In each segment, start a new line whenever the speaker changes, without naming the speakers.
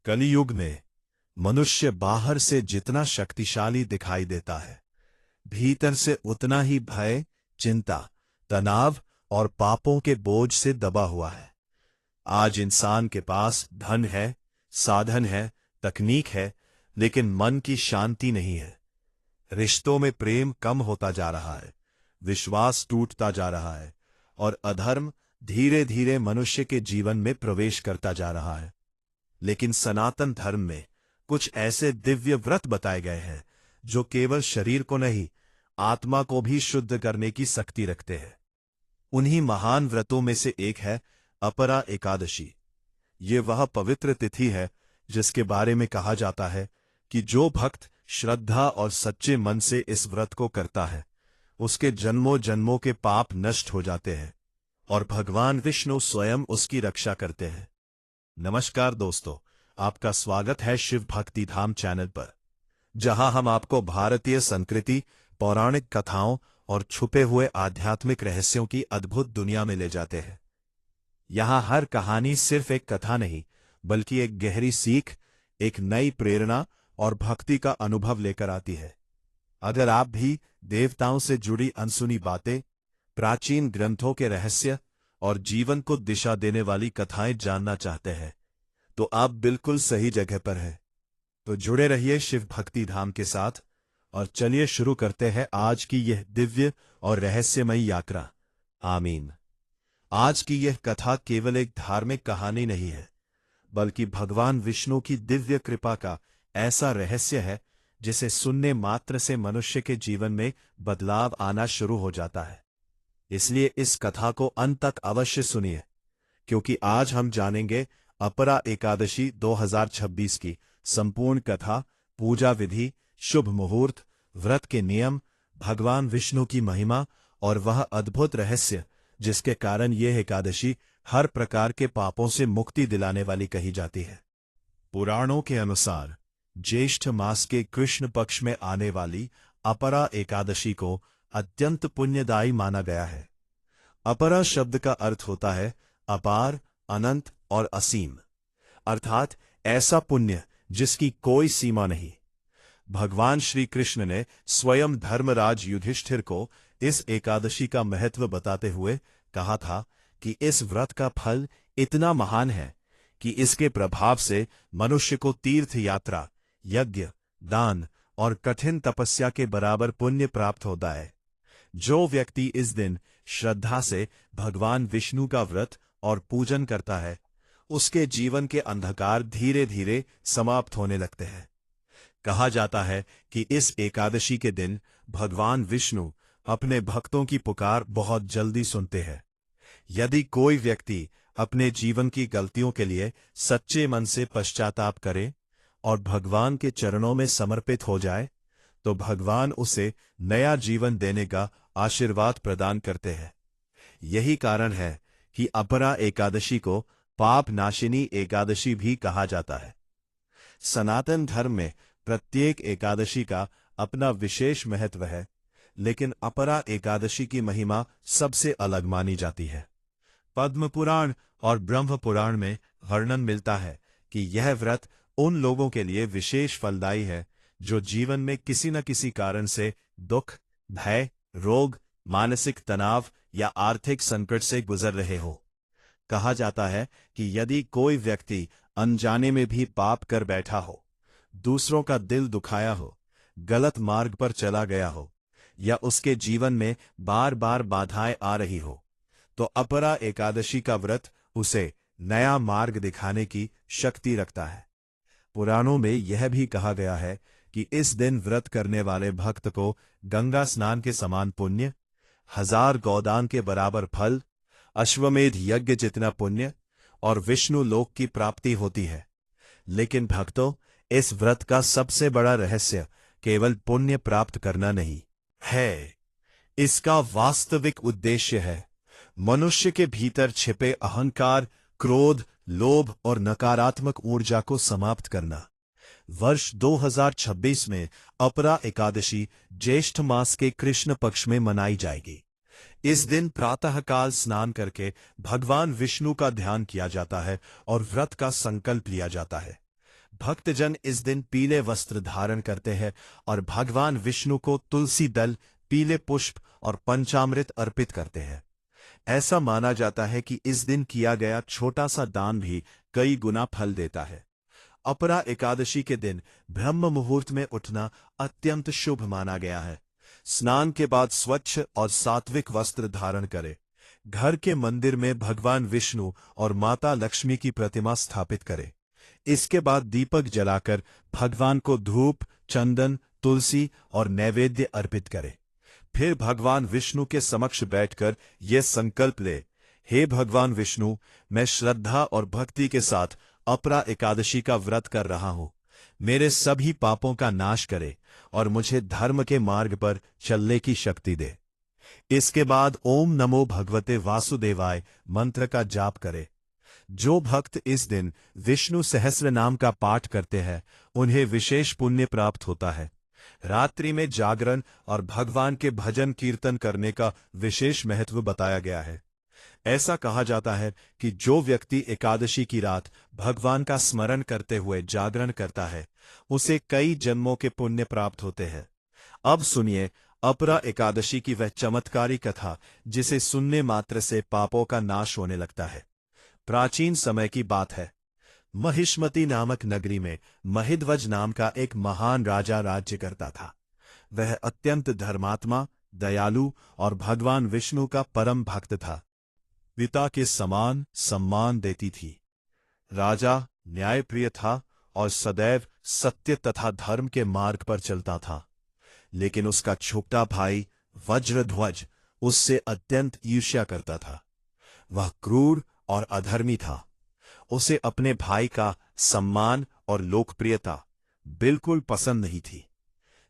कलियुग में मनुष्य बाहर से जितना शक्तिशाली दिखाई देता है, भीतर से उतना ही भय, चिंता, तनाव और पापों के बोझ से दबा हुआ है। आज इंसान के पास धन है, साधन है, तकनीक है, लेकिन मन की शांति नहीं है। रिश्तों में प्रेम कम होता जा रहा है, विश्वास टूटता जा रहा है और अधर्म धीरे धीरे मनुष्य के जीवन में प्रवेश करता जा रहा है। लेकिन सनातन धर्म में कुछ ऐसे दिव्य व्रत बताए गए हैं जो केवल शरीर को नहीं, आत्मा को भी शुद्ध करने की शक्ति रखते हैं। उन्हीं महान व्रतों में से एक है अपरा एकादशी। ये वह पवित्र तिथि है जिसके बारे में कहा जाता है कि जो भक्त श्रद्धा और सच्चे मन से इस व्रत को करता है, उसके जन्मों जन्मों के पाप नष्ट हो जाते हैं और भगवान विष्णु स्वयं उसकी रक्षा करते हैं। नमस्कार दोस्तों, आपका स्वागत है शिव भक्ति धाम चैनल पर, जहां हम आपको भारतीय संस्कृति, पौराणिक कथाओं और छुपे हुए आध्यात्मिक रहस्यों की अद्भुत दुनिया में ले जाते हैं। यहां हर कहानी सिर्फ एक कथा नहीं, बल्कि एक गहरी सीख, एक नई प्रेरणा और भक्ति का अनुभव लेकर आती है। अगर आप भी देवताओं से जुड़ी अनसुनी बातें, प्राचीन ग्रंथों के रहस्य और जीवन को दिशा देने वाली कथाएं जानना चाहते हैं, तो आप बिल्कुल सही जगह पर हैं। तो जुड़े रहिए शिव भक्ति धाम के साथ और चलिए शुरू करते हैं आज की यह दिव्य और रहस्यमयी यात्रा। आमीन। आज की यह कथा केवल एक धार्मिक कहानी नहीं है, बल्कि भगवान विष्णु की दिव्य कृपा का ऐसा रहस्य है जिसे सुनने मात्र से मनुष्य के जीवन में बदलाव आना शुरू हो जाता है। इसलिए इस कथा को अंत तक अवश्य सुनिए, क्योंकि आज हम जानेंगे अपरा एकादशी 2026 की संपूर्ण कथा, पूजा विधि, शुभ मुहूर्त, व्रत के नियम, भगवान विष्णु की महिमा और वह अद्भुत रहस्य जिसके कारण यह एकादशी हर प्रकार के पापों से मुक्ति दिलाने वाली कही जाती है। पुराणों के अनुसार ज्येष्ठ मास के कृष्ण पक्ष में आने वाली अपरा एकादशी को अत्यंत पुण्यदायी माना गया है। अपरा शब्द का अर्थ होता है अपार, अनंत और असीम, अर्थात ऐसा पुण्य जिसकी कोई सीमा नहीं। भगवान श्री कृष्ण ने स्वयं धर्मराज युधिष्ठिर को इस एकादशी का महत्व बताते हुए कहा था कि इस व्रत का फल इतना महान है कि इसके प्रभाव से मनुष्य को तीर्थ यात्रा, यज्ञ, दान और कठिन तपस्या के बराबर पुण्य प्राप्त होता है। जो व्यक्ति इस दिन श्रद्धा से भगवान विष्णु का व्रत और पूजन करता है, उसके जीवन के अंधकार धीरे धीरे समाप्त होने लगते हैं। कहा जाता है कि इस एकादशी के दिन भगवान विष्णु अपने भक्तों की पुकार बहुत जल्दी सुनते हैं। यदि कोई व्यक्ति अपने जीवन की गलतियों के लिए सच्चे मन से पश्चाताप करे और भगवान के चरणों में समर्पित हो जाए, तो भगवान उसे नया जीवन देने का आशीर्वाद प्रदान करते हैं। यही कारण है कि अपरा एकादशी को पाप नाशिनी एकादशी भी कहा जाता है। सनातन धर्म में प्रत्येक एकादशी का अपना विशेष महत्व है, लेकिन अपरा एकादशी की महिमा सबसे अलग मानी जाती है। पद्म पुराण और ब्रह्म पुराण में वर्णन मिलता है कि यह व्रत उन लोगों के लिए विशेष फलदायी है जो जीवन में किसी न किसी कारण से दुख, भय, रोग, मानसिक तनाव या आर्थिक संकट से गुजर रहे हो। कहा जाता है कि यदि कोई व्यक्ति अनजाने में भी पाप कर बैठा हो, दूसरों का दिल दुखाया हो, गलत मार्ग पर चला गया हो या उसके जीवन में बार बार बाधाएं आ रही हो, तो अपरा एकादशी का व्रत उसे नया मार्ग दिखाने की शक्ति रखता है। पुराणों में यह भी कहा गया है कि इस दिन व्रत करने वाले भक्त को गंगा स्नान के समान पुण्य, 1000 गौदान के बराबर फल, अश्वमेध यज्ञ जितना पुण्य और विष्णु लोक की प्राप्ति होती है। लेकिन भक्तों, इस व्रत का सबसे बड़ा रहस्य केवल पुण्य प्राप्त करना नहीं है, इसका वास्तविक उद्देश्य है मनुष्य के भीतर छिपे अहंकार, क्रोध, लोभ और नकारात्मक ऊर्जा को समाप्त करना। वर्ष 2026 में अपरा एकादशी ज्येष्ठ मास के कृष्ण पक्ष में मनाई जाएगी। इस दिन प्रातःकाल स्नान करके भगवान विष्णु का ध्यान किया जाता है और व्रत का संकल्प लिया जाता है। भक्तजन इस दिन पीले वस्त्र धारण करते हैं और भगवान विष्णु को तुलसी दल, पीले पुष्प और पंचामृत अर्पित करते हैं। ऐसा माना जाता है कि इस दिन किया गया छोटा सा दान भी कई गुना फल देता है। अपरा एकादशी के दिन ब्रह्म मुहूर्त में उठना अत्यंत शुभ माना गया है। स्नान के बाद स्वच्छ और सात्विक वस्त्र धारण करें। घर के मंदिर में भगवान विष्णु और माता लक्ष्मी की प्रतिमा स्थापित करें। इसके बाद दीपक जलाकर भगवान को धूप, चंदन, तुलसी और नैवेद्य अर्पित करें। फिर भगवान विष्णु के समक्ष बैठकर यह संकल्प ले, हे भगवान विष्णु, मैं श्रद्धा और भक्ति के साथ अपरा एकादशी का व्रत कर रहा हूं। मेरे सभी पापों का नाश करे और मुझे धर्म के मार्ग पर चलने की शक्ति दे। इसके बाद ओम नमो भगवते वासुदेवाय मंत्र का जाप करे। जो भक्त इस दिन विष्णु सहस्र नाम का पाठ करते हैं, उन्हें विशेष पुण्य प्राप्त होता है। रात्रि में जागरण और भगवान के भजन कीर्तन करने का विशेष महत्व बताया गया है। ऐसा कहा जाता है कि जो व्यक्ति एकादशी की रात भगवान का स्मरण करते हुए जागरण करता है, उसे कई जन्मों के पुण्य प्राप्त होते हैं। अब सुनिए अपरा एकादशी की वह चमत्कारी कथा जिसे सुनने मात्र से पापों का नाश होने लगता है। प्राचीन समय की बात है। महिष्मती नामक नगरी में महिध्वज नाम का एक महान राजा राज्य करता था। वह अत्यंत धर्मात्मा, दयालु और भगवान विष्णु का परम भक्त था। पिता के समान सम्मान देती थी। राजा न्यायप्रिय था और सदैव सत्य तथा धर्म के मार्ग पर चलता था। लेकिन उसका छोटा भाई वज्रध्वज उससे अत्यंत ईर्ष्या करता था। वह क्रूर और अधर्मी था। उसे अपने भाई का सम्मान और लोकप्रियता बिल्कुल पसंद नहीं थी।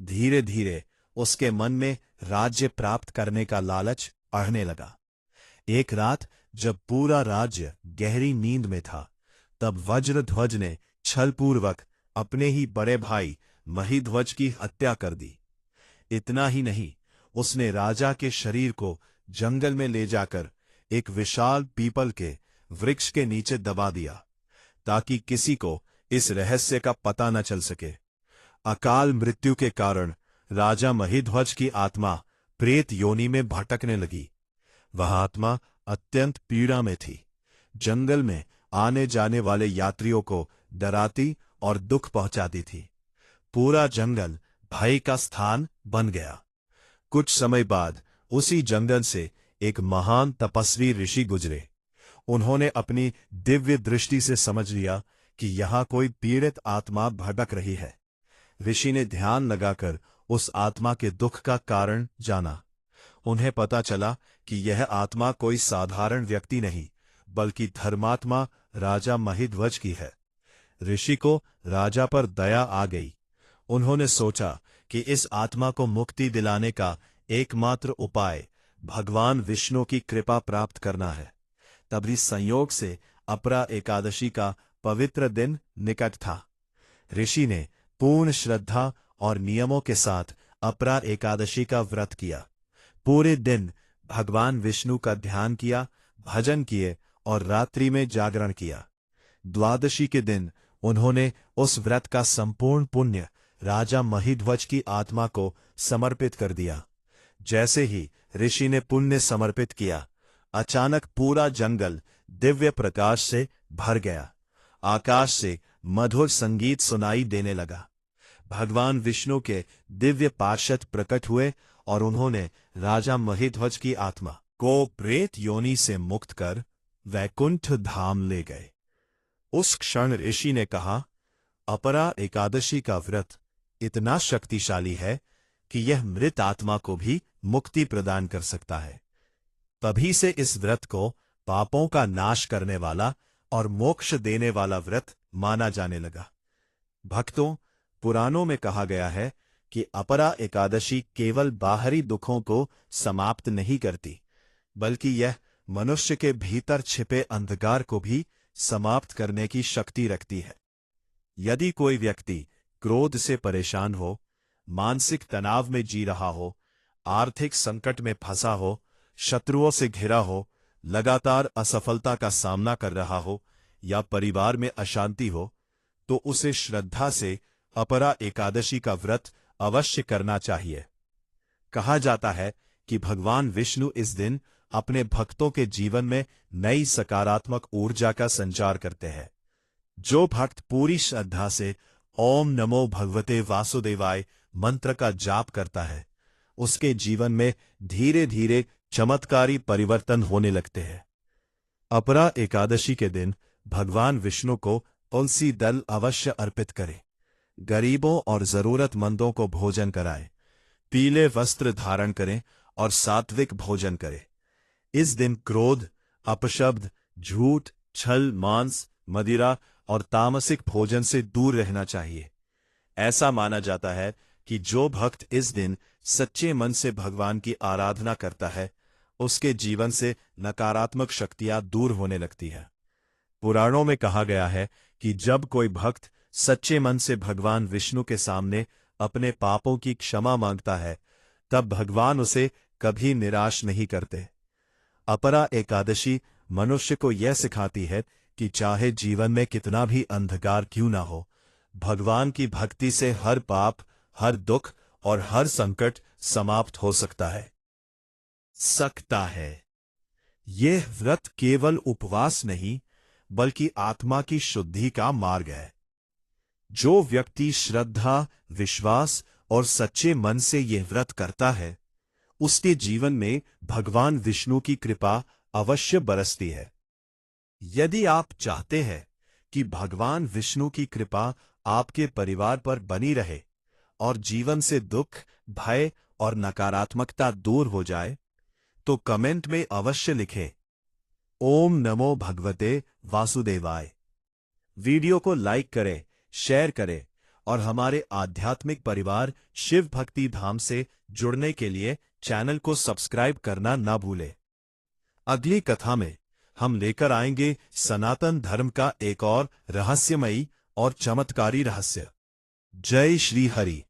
धीरे धीरे उसके मन में राज्य प्राप्त करने का लालच बढ़ने लगा। एक रात जब पूरा राज्य गहरी नींद में था, तब वज्रध्वज ने छलपूर्वक अपने ही बड़े भाई महिध्वज की हत्या कर दी। इतना ही नहीं, उसने राजा के शरीर को जंगल में ले जाकर एक विशाल पीपल के वृक्ष के नीचे दबा दिया, ताकि किसी को इस रहस्य का पता न चल सके। अकाल मृत्यु के कारण राजा महिध्वज की आत्मा प्रेत योनि में भटकने लगी। वह आत्मा अत्यंत पीड़ा में थी। जंगल में आने जाने वाले यात्रियों को डराती और दुख पहुंचाती थी। पूरा जंगल भय का स्थान बन गया। कुछ समय बाद उसी जंगल से एक महान तपस्वी ऋषि गुजरे। उन्होंने अपनी दिव्य दृष्टि से समझ लिया कि यहां कोई पीड़ित आत्मा भटक रही है। ऋषि ने ध्यान लगाकर उस आत्मा के दुख का कारण जाना। उन्हें पता चला कि यह आत्मा कोई साधारण व्यक्ति नहीं, बल्कि धर्मात्मा राजा महिध्वज की है। ऋषि को राजा पर दया आ गई। उन्होंने सोचा कि इस आत्मा को मुक्ति दिलाने का एकमात्र उपाय भगवान विष्णु की कृपा प्राप्त करना है। तभी संयोग से अपरा एकादशी का पवित्र दिन निकट था। ऋषि ने पूर्ण श्रद्धा और नियमों के साथ अपरा एकादशी का व्रत किया। पूरे दिन भगवान विष्णु का ध्यान किया, भजन किए और रात्रि में जागरण किया। द्वादशी के दिन उन्होंने उस व्रत का संपूर्ण पुण्य राजा महिध्वज की आत्मा को समर्पित कर दिया। जैसे ही ऋषि ने पुण्य समर्पित किया, अचानक पूरा जंगल दिव्य प्रकाश से भर गया। आकाश से मधुर संगीत सुनाई देने लगा। भगवान विष्णु के दिव्य पार्षद प्रकट हुए और उन्होंने राजा महिध्वज की आत्मा को प्रेत योनि से मुक्त कर वैकुंठ धाम ले गए। उस क्षण ऋषि ने कहा, अपरा एकादशी का व्रत इतना शक्तिशाली है कि यह मृत आत्मा को भी मुक्ति प्रदान कर सकता है। तभी से इस व्रत को पापों का नाश करने वाला और मोक्ष देने वाला व्रत माना जाने लगा। भक्तों, पुराणों में कहा गया है कि अपरा एकादशी केवल बाहरी दुखों को समाप्त नहीं करती, बल्कि यह मनुष्य के भीतर छिपे अंधकार को भी समाप्त करने की शक्ति रखती है। यदि कोई व्यक्ति क्रोध से परेशान हो, मानसिक तनाव में जी रहा हो, आर्थिक संकट में फंसा हो, शत्रुओं से घिरा हो, लगातार असफलता का सामना कर रहा हो या परिवार में अशांति हो, तो उसे श्रद्धा से अपरा एकादशी का व्रत अवश्य करना चाहिए। कहा जाता है कि भगवान विष्णु इस दिन अपने भक्तों के जीवन में नई सकारात्मक ऊर्जा का संचार करते हैं। जो भक्त पूरी श्रद्धा से ओम नमो भगवते वासुदेवाय मंत्र का जाप करता है, उसके जीवन में धीरे धीरे चमत्कारी परिवर्तन होने लगते हैं। अपरा एकादशी के दिन भगवान विष्णु को तुलसी दल अवश्य अर्पित करें, गरीबों और जरूरतमंदों को भोजन कराएं, पीले वस्त्र धारण करें और सात्विक भोजन करें। इस दिन क्रोध, अपशब्द, झूठ, छल, मांस, मदिरा और तामसिक भोजन से दूर रहना चाहिए। ऐसा माना जाता है कि जो भक्त इस दिन सच्चे मन से भगवान की आराधना करता है, उसके जीवन से नकारात्मक शक्तियां दूर होने लगती है। पुराणों में कहा गया है कि जब कोई भक्त सच्चे मन से भगवान विष्णु के सामने अपने पापों की क्षमा मांगता है, तब भगवान उसे कभी निराश नहीं करते। अपरा एकादशी मनुष्य को यह सिखाती है कि चाहे जीवन में कितना भी अंधकार क्यों ना हो, भगवान की भक्ति से हर पाप, हर दुख और हर संकट समाप्त हो सकता है। यह व्रत केवल उपवास नहीं, बल्कि आत्मा की शुद्धि का मार्ग है। जो व्यक्ति श्रद्धा, विश्वास और सच्चे मन से यह व्रत करता है, उसके जीवन में भगवान विष्णु की कृपा अवश्य बरसती है। यदि आप चाहते हैं कि भगवान विष्णु की कृपा आपके परिवार पर बनी रहे और जीवन से दुख, भय और नकारात्मकता दूर हो जाए, तो कमेंट में अवश्य लिखें ओम नमो भगवते वासुदेवाय। वीडियो को लाइक करें, शेयर करें और हमारे आध्यात्मिक परिवार शिव भक्ति धाम से जुड़ने के लिए चैनल को सब्सक्राइब करना ना भूलें। अगली कथा में हम लेकर आएंगे सनातन धर्म का एक और रहस्यमयी और चमत्कारी रहस्य। जय श्री हरि।